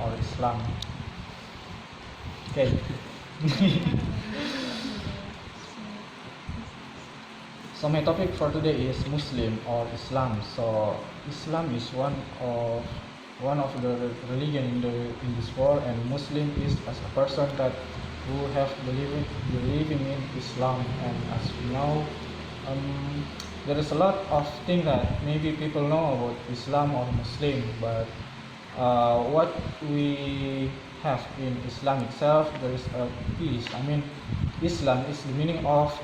or Islam? Okay. So my topic for today is Muslim or Islam. So Islam is one of the religion in this world, and Muslim is as a person that who have believing in Islam. And as we know, there is a lot of things that maybe people know about Islam or Muslim, but what we have in Islam itself, there is a peace. I mean, Islam is the meaning of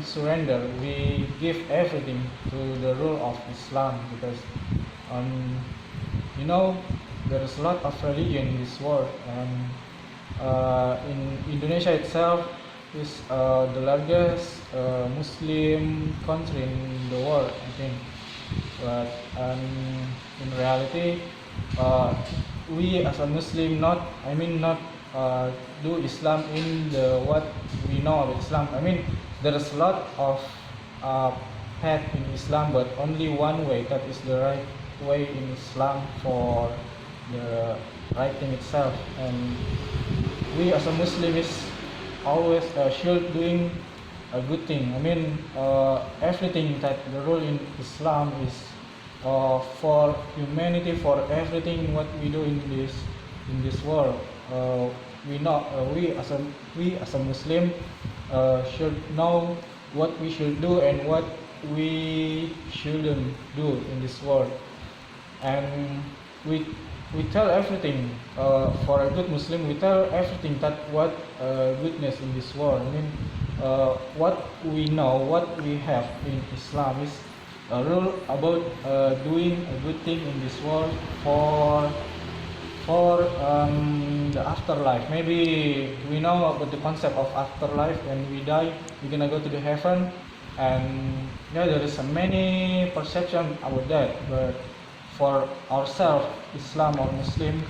surrender. We give everything to the rule of Islam because um, you know there is a lot of religion in this world, and in Indonesia itself is the largest Muslim country in the world, I think. But in reality, uh, we as a Muslim not do Islam in the what we know of Islam. I mean, there is a lot of path in Islam, but only one way, that is the right way in Islam for the right thing itself. And we as a Muslim is always should doing a good thing. I mean, everything that the rule in Islam is for humanity, for everything what we do in this world. We know we as a Muslim should know what we should do and what we shouldn't do in this world. And we tell everything for a good Muslim. We tell everything that what goodness in this world. I mean, what we know, what we have in Islam is a rule about doing a good thing in this world for the afterlife. Maybe we know about the concept of afterlife. When we die, we're gonna go to the heaven, and yeah, there is a many perception about that. But for ourselves, Islam or Muslim,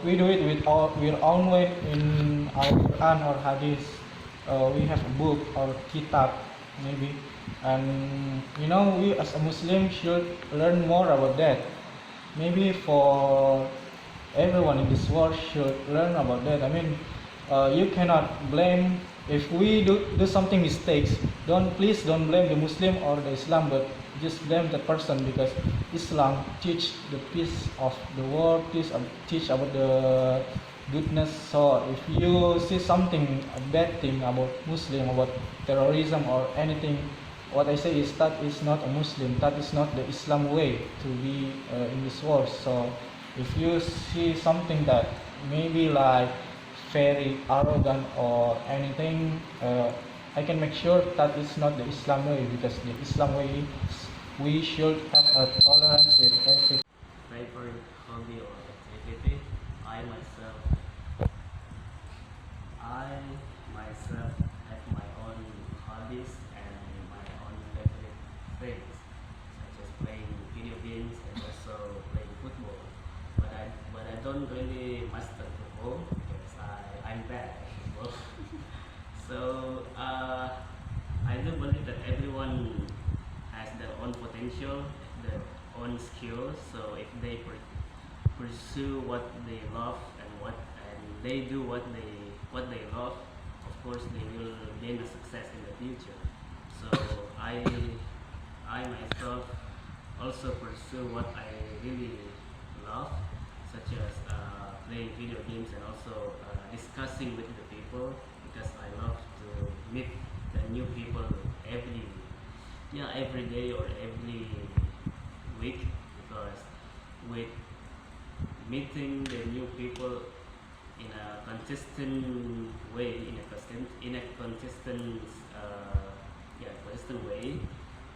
we do it with our own way in our Quran or Hadith. We have a book or kitab maybe, and we as a Muslim should learn more about that. Maybe for everyone in this world should learn about that. I mean, you cannot blame if we do something mistakes. Please don't blame the Muslim or the Islam, but just blame the person, because Islam teach the peace of the world, teach about the goodness. So if you see something a bad thing about Muslim, about terrorism or anything, what I say is that is not a Muslim, that is not the Islam way to be in this world. So if you see something that maybe like very arrogant or anything, I can make sure that is not the Islam way, because the Islam way is we should have a tolerance with everything. Favorite hobby or activity? I myself have my own hobbies and my own favorite things, such as playing video games and also playing football. But I don't really master football because I'm bad at football. So I do believe that everyone has their own potential, their own skills. So if they pursue what they love and they do what they love, of course they will gain a success in the future. So I myself also pursue what I really love, such as playing video games and also discussing with the people, because I love to meet the new people every day or every week, because with meeting the new people in a consistent way, consistent way,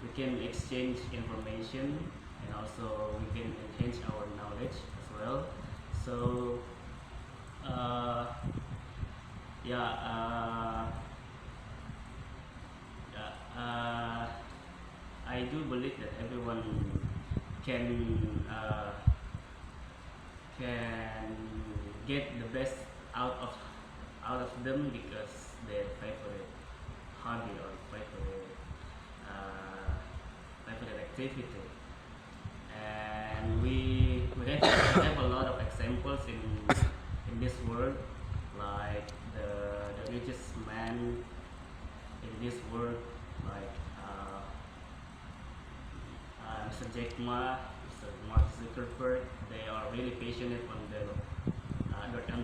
we can exchange information and also we can enhance our knowledge as well. So uh, yeah, I do believe that everyone can get the best out of them, because their favorite hobby or favorite activity. And we have a lot of examples man in this world, like Mr. Jack Ma, Mr. Mark Zuckerberg. They are really passionate on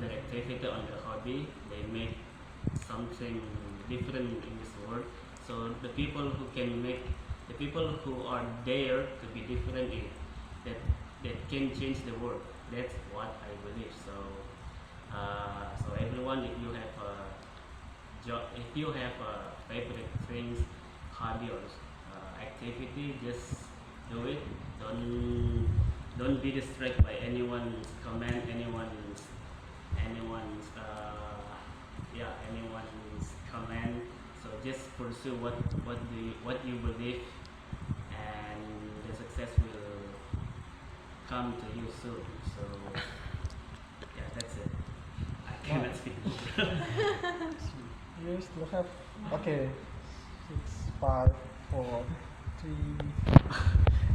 their activity, on their hobby. They make something different in this world. So the people who are there to be different, that that can change the world. That's what I believe. So everyone, if you have a job, if you have a favorite things, hobby or activity, just do it. Don't be distracted by anyone's comment, anyone's anyone's comment. So just pursue what you believe, and the success will come to you soon. So yeah, that's it. I cannot speak more. You still have, okay, 6, 5, 4, 3.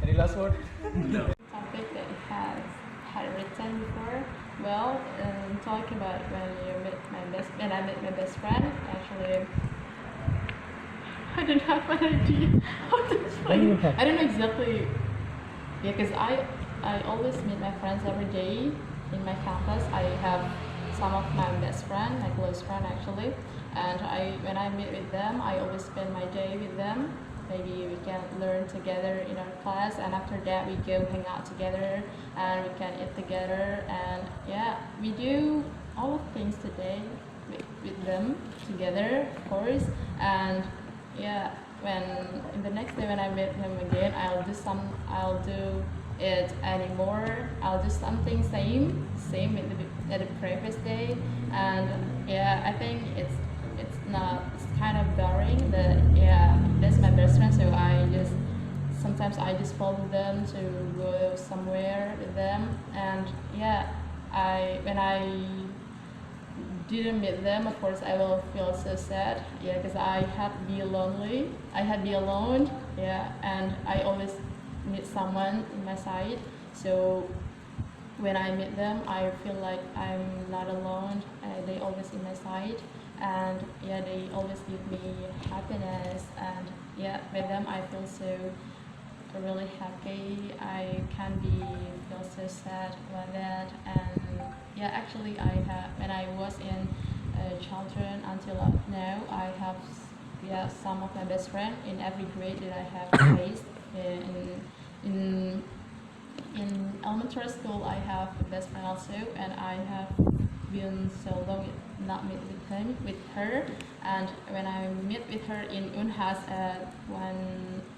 Any last word? No. Topic that has had written before. Well, talking about when I met my best friend. Actually, I don't have an idea how to explain. I don't know exactly. Yeah, because I always meet my friends every day in my campus. I have some of my best friend, my close friend actually, and when I meet with them, I always spend my day with them. Maybe we can learn together in our class, and after that we go hang out together and we can eat together, and yeah, we do all of things today with them together, of course. And yeah, when in the next day when I meet him again, I'll do it anymore. I'll do something same at the previous day, and yeah, I think it's kind of boring. That yeah, that's my best friend, so sometimes I just follow them to go somewhere with them, and yeah, when I didn't meet them, of course I will feel so sad, yeah, because I had be lonely, I had be alone, yeah, and I always need someone in my side. So when I meet them, I feel like I'm not alone. They always in my side, and yeah, they always give me happiness. And yeah, with them I feel so really happy. I can feel so sad about that. And yeah, actually, when I was in children until now, I have some of my best friend in every grade that I have faced. In elementary school, I have a best friend also, and I have been so long not meet with her. And when I met with her in Unhas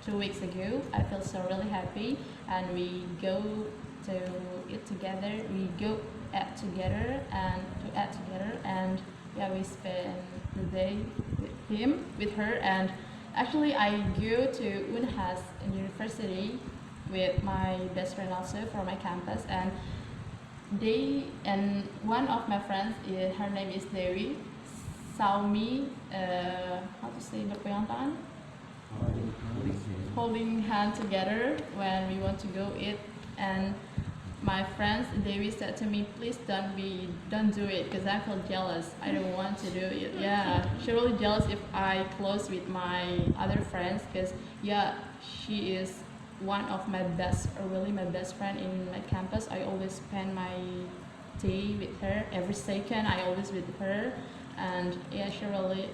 2 weeks ago, I feel so really happy, and we go to eat together. We go out together and yeah, we spend the day with her. And actually, I go to Unhas University with my best friend also from my campus, and one of my friends, her name is Dewi, saw me how to say berpegang tangan, holding hand together when we want to go eat. And my friends Dewi said to me, please don't do it, because I feel jealous. I don't want to do it. Yeah, she's really jealous if I close with my other friends, because yeah, she is one of my best friend in my campus. I always spend my day with her. Every second I always with her, and yeah, she really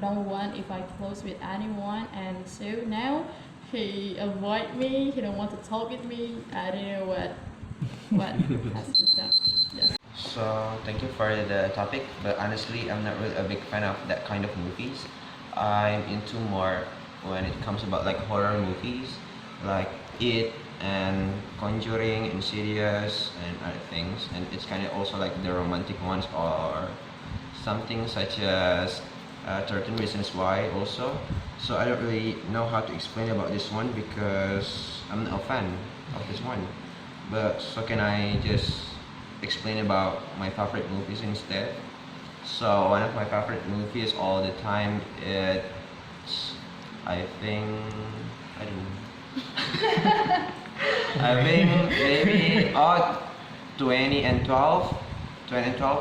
don't want if I close with anyone. And so now he avoid me. He don't want to talk with me. I don't know what has to stop. Yes. So thank you for the topic, but honestly, I'm not really a big fan of that kind of movies. I'm into more when it comes about like horror movies, like It and Conjuring, Insidious, and other things. And it's kind of also like the romantic ones, or something such as 13 Reasons Why also. So I don't really know how to explain about this one because I'm not a fan of this one. But so can I just explain about my favorite movies instead? So one of my favorite movies all the time, I think, I don't know. I think maybe 20 and 12.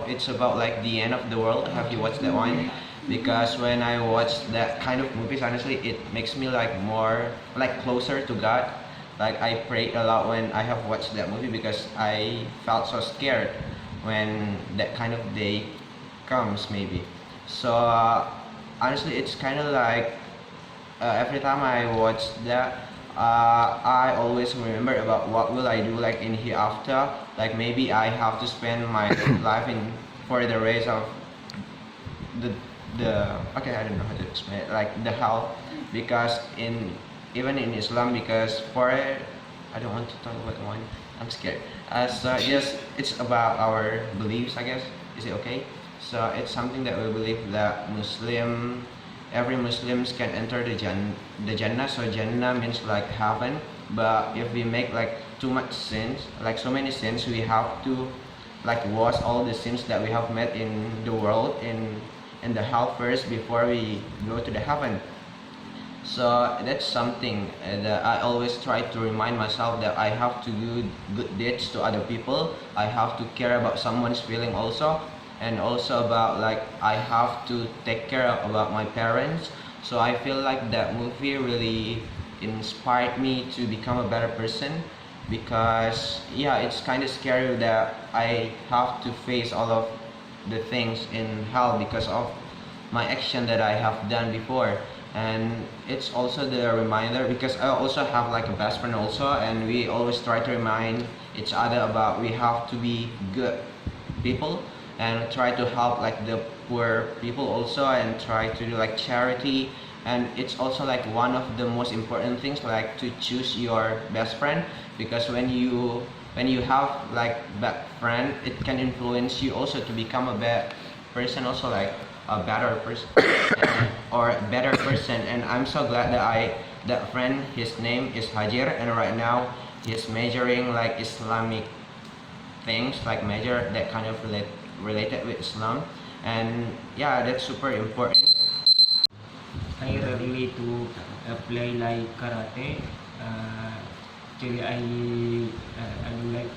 It's about like the end of the world. Have you watched that one? because when I watch that kind of movies, honestly, it makes me like more like closer to God. Like I prayed a lot when I have watched that movie because I felt so scared when that kind of day comes maybe. So honestly, it's kind of like every time I watch that, I always remember about what will I do like in hereafter. Like maybe I have to spend my life in for the rest of the okay, I don't know how to explain it, like the hell, because in even in Islam, because for I don't want to talk about one, I'm scared. So yes, it's about our beliefs, I guess. Is it okay? So it's something that we believe that every Muslims can enter the Jannah. So Jannah means like heaven. But if we make like too much sins, like so many sins, we have to like wash all the sins that we have made in the world in the hell first before we go to the heaven. So that's something that I always try to remind myself, that I have to do good deeds to other people. I have to care about someone's feeling also, and also about like I have to take care about my parents. So I feel like that movie really inspired me to become a better person, because yeah, it's kind of scary that I have to face all of the things in hell because of my action that I have done before. And it's also the reminder, because I also have like a best friend also, and we always try to remind each other about we have to be good people and try to help like the poor people also, and try to do like charity. And it's also like one of the most important things, like to choose your best friend, because when you have like bad friend, it can influence you also to become a bad person also, like a better person or a better person. And I'm so glad that that friend, his name is Hajir, and right now he's majoring like Islamic things, like major that kind of related with Islam. And yeah, that's super important. I really to play like karate. Actually, I do like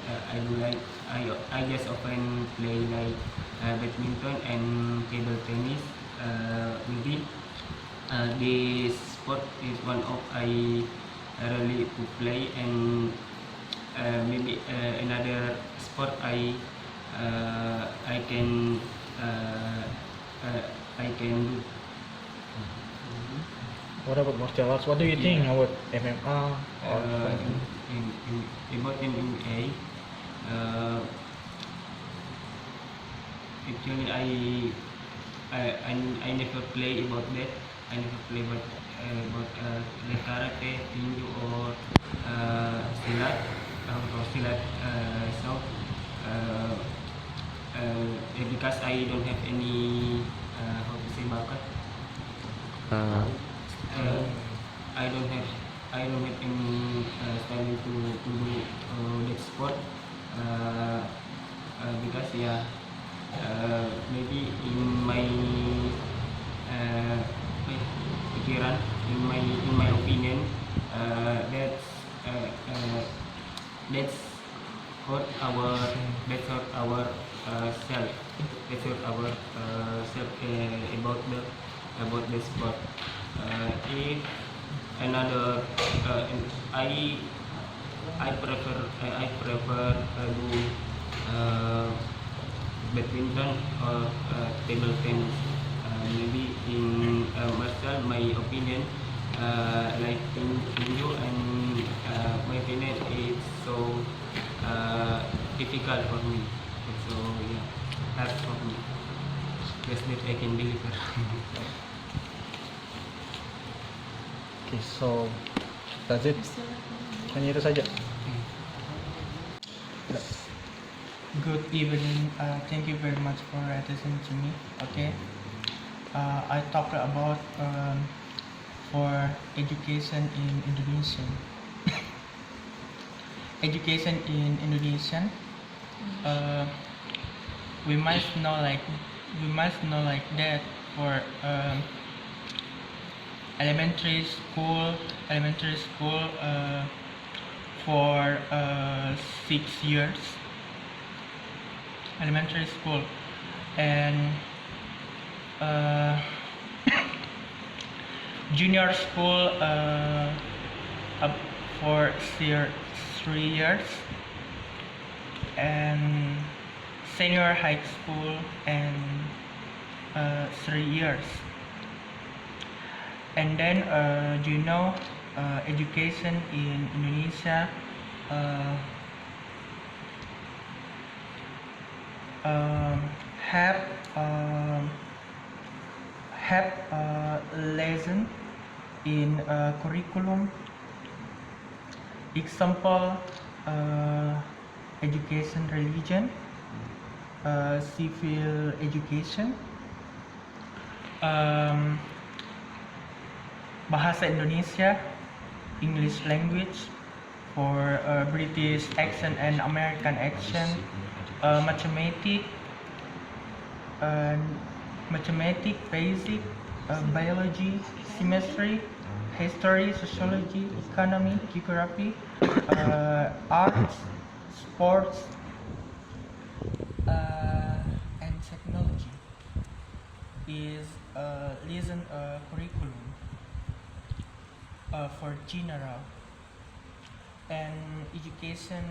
I just often play like badminton and table tennis. Maybe this sport is one of I really to play, and maybe another sport I can I can do. What about martial arts? What do you think about MMA or fighting? About MMA, uh, actually I never play about that. I never play about like karate, tinju, or silat, so uh, because I don't have any how to say bakat. Uh, I don't have any study to do that sport, because yeah, maybe in my uh, pikiran, in my opinion, that's hurt our self, that's hurt our self about the sport. If another I prefer do badminton or table tennis. Maybe in myself, my opinion, like tinju, and my opinion is so difficult for me. So yeah, hard for me. That's that I can deliver. Okay, so that's it. Hanya itu saja. Good evening. Thank you very much for listening to me. Okay. I talk about for education in Indonesian. Education in Indonesian. We must know like that for elementary school for 6 years. Elementary school, and uh, junior school up for 3 years, and senior high school and 3 years. And then education in Indonesia uh, um, have um, have a lesson in curriculum. Example, education religion, civil education, um, bahasa Indonesia, English language for British accent and American accent, mathematics, basic, biology, chemistry, history, sociology, economy, geography, arts, sports, and technology is lesson curriculum for general. And education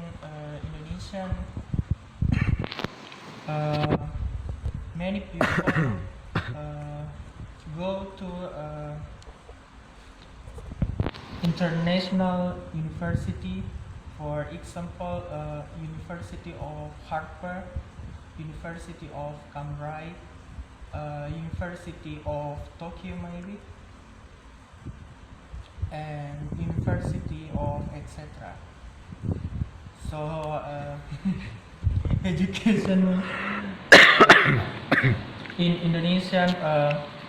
Indonesian, many people go to international university, for example, University of Harvard, University of Cambridge, University of Tokyo maybe, and University of etc. So education in Indonesian,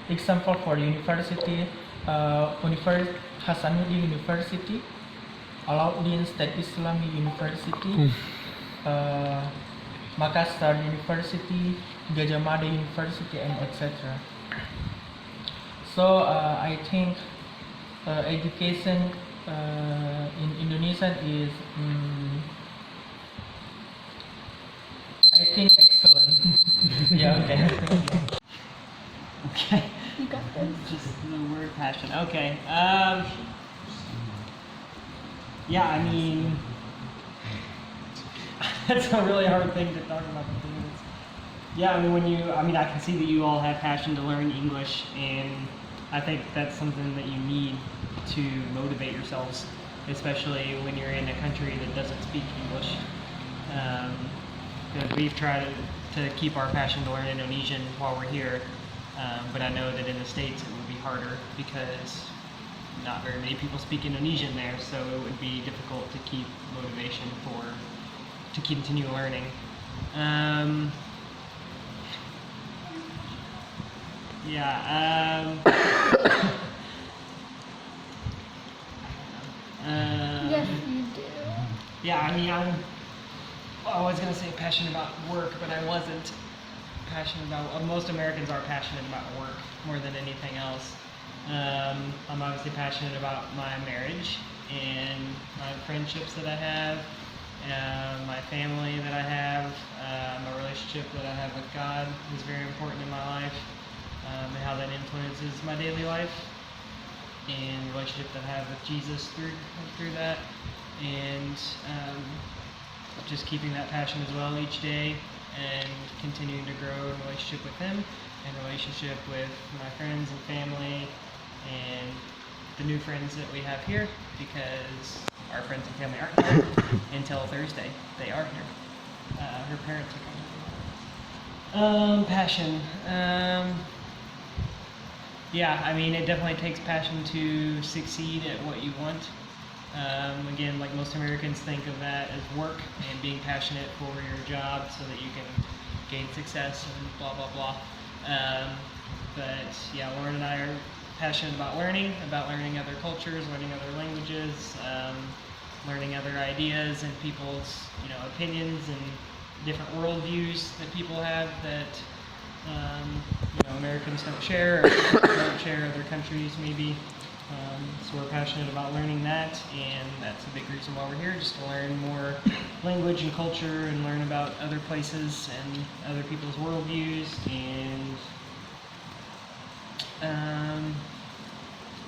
example for university, Hasanuddin University, Alauddin State Islamic University, Makassar University, Gajah Mada University, and etc. So I think education in Indonesian is, I think, excellent. Yeah, okay. Okay. You got this. Just the word passion. Okay. Yeah, I mean, that's a really hard thing to talk about. Yeah, I mean, I can see that you all have passion to learn English, and I think that's something that you need to motivate yourselves, especially when you're in a country that doesn't speak English. Because we've tried to keep our passion to learn Indonesian while we're here, but I know that in the States it would be harder because not very many people speak Indonesian there, so it would be difficult to keep motivation to continue learning. Yes, you do. Yeah, I mean, I was going to say passionate about work, but I wasn't passionate about, most Americans are passionate about work more than anything else. I'm obviously passionate about my marriage and my friendships that I have, my family that I have, my relationship that I have with God is very important in my life, and how that influences my daily life, and the relationship that I have with Jesus through that, and just keeping that passion as well each day, and continuing to grow in relationship with Him, and relationship with my friends and family, and the new friends that we have here, because our friends and family aren't here until Thursday. They are here. Her parents are coming. Passion. Yeah, I mean, it definitely takes passion to succeed at what you want. Again, like most Americans think of that as work and being passionate for your job so that you can gain success and blah, blah, blah. But yeah, Lauren and I are passionate about learning other cultures, learning other languages, learning other ideas and people's, opinions and different worldviews that people have that, Americans don't share or don't share other countries maybe. So we're passionate about learning that, and that's a big reason why we're here, just to learn more language and culture and learn about other places and other people's worldviews, and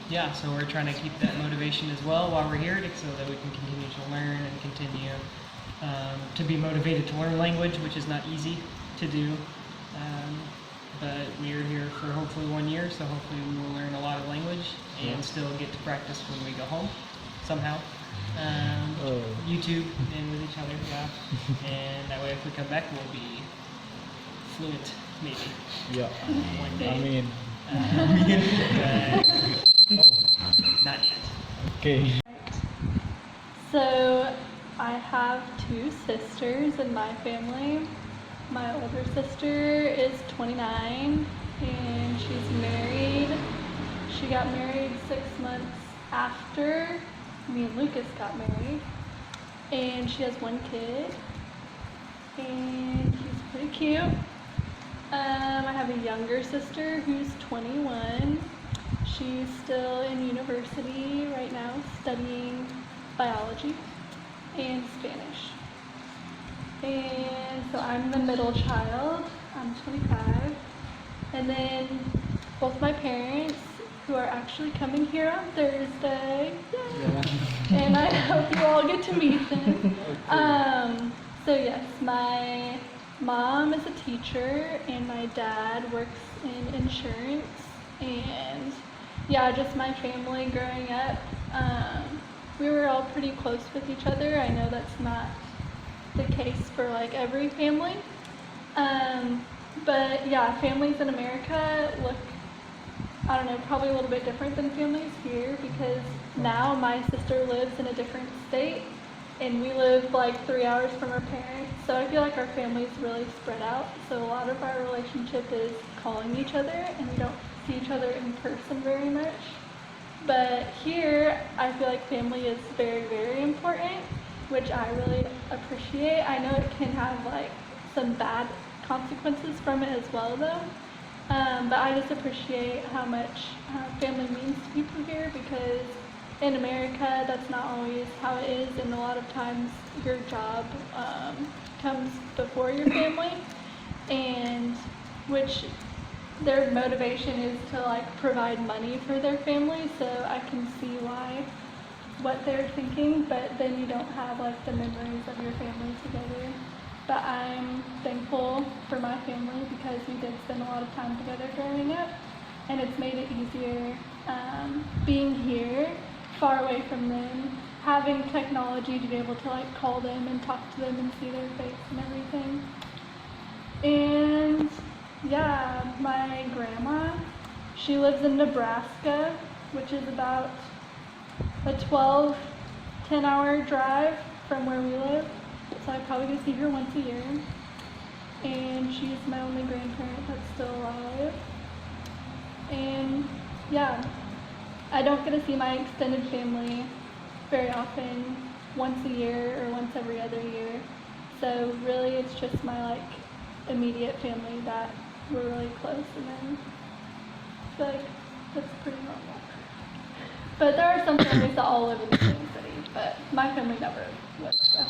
Yeah, so we're trying to keep that motivation as well while we're here, so that we can continue to learn and continue to be motivated to learn language, which is not easy to do. But we are here for hopefully 1 year, so hopefully we will learn a lot of language and still get to practice when we go home somehow. YouTube and with each other, yeah. And that way if we come back we'll be fluent, maybe, Yeah. one day. I mean, Not yet. okay. So I have two sisters in my family. My older sister is 29 and she's married. She got married 6 months after me and Lucas got married. And she has one kid. And she's pretty cute. I have a younger sister who's 21. She's still in university right now studying biology and Spanish. And so I'm the middle child. I'm 25. And then both my parents, who are actually coming here on Thursday. Yay. And I hope you all get to meet them. So yes, my mom is a teacher and my dad works in insurance. And yeah, just my family growing up, we were all pretty close with each other. I know that's not the case for like every family. But yeah, families in America look, I don't know, probably a little bit different than families here because now my sister lives in a different state and we live like 3 hours from our parents. So I feel like our family's really spread out. So a lot of our relationship is calling each other and we don't see each other in person very much. But here, I feel like family is very, very important, which I really appreciate. I know it can have like some bad consequences from it as well though. But I just appreciate how much family means to people here because in America, that's not always how it is, and a lot of times your job comes before your family, and which their motivation is to like provide money for their family, so I can see what they're thinking, but then you don't have like the memories of your family together. But I'm thankful for my family because we did spend a lot of time together growing up, and it's made it easier being here, far away from them, having technology to be able to like call them and talk to them and see their face and everything. And yeah, my grandma, she lives in Nebraska, which is about a 10-hour drive from where we live. So I probably get to see her once a year. And she's my only grandparent that's still alive. And yeah, I don't get to see my extended family very often, once a year or once every other year. So really it's just my like immediate family that we're really close, and then I feel like that's pretty normal. But there are some families that all live in the same city, but my family never was. So.